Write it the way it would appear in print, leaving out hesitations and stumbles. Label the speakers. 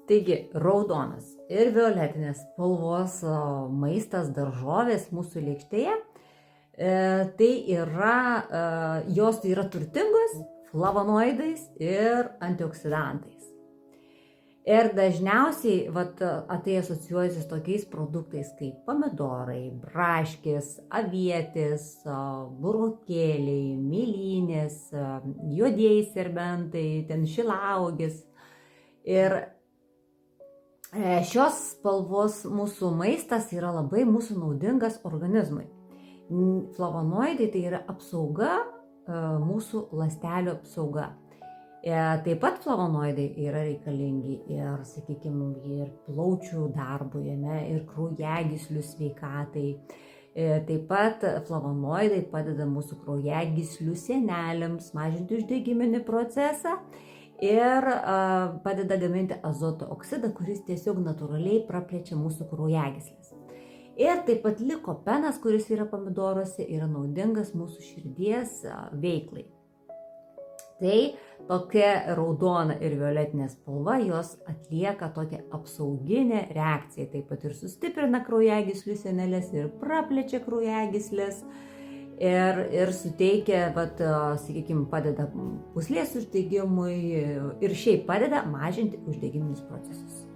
Speaker 1: Taigi, raudonas ir violetinės spalvos maistas, daržovės mūsų lėkštėje, tai yra, jos yra turtingos flavonoidais ir antioksidantais. Ir dažniausiai tai asocijuojasi su tokiais produktais kaip pomidorai, braškės, avietės, burokėliai, mėlynės, juodieji serbentai, ten šilauogės. Ir šios spalvos mūsų maistas yra labai mūsų naudingas organizmui. Flavonoidai tai yra apsauga, mūsų ląstelių apsauga. Taip pat flavonoidai yra reikalingi ir, sakykime, ir plaučių darbui, ir kraujagyslių sveikatai. Taip pat flavonoidai padeda mūsų kraujagyslių sienelėms mažinti uždegiminį procesą ir padeda gaminti azoto oksidą, kuris tiesiog natūraliai praplečia mūsų kraujagyslės. Ir taip pat likopenas, kuris yra pomidoruose, yra naudingas mūsų širdies veiklai. Tai tokia raudona ir violetinė spalva, jos atlieka tokią apsauginę reakciją, taip pat ir sustiprina kraujagyslių sieneles ir praplečia kraujagyslės ir suteikia, sakykime, padeda pūslės uždegimui ir šiaip padeda mažinti uždegiminius procesus.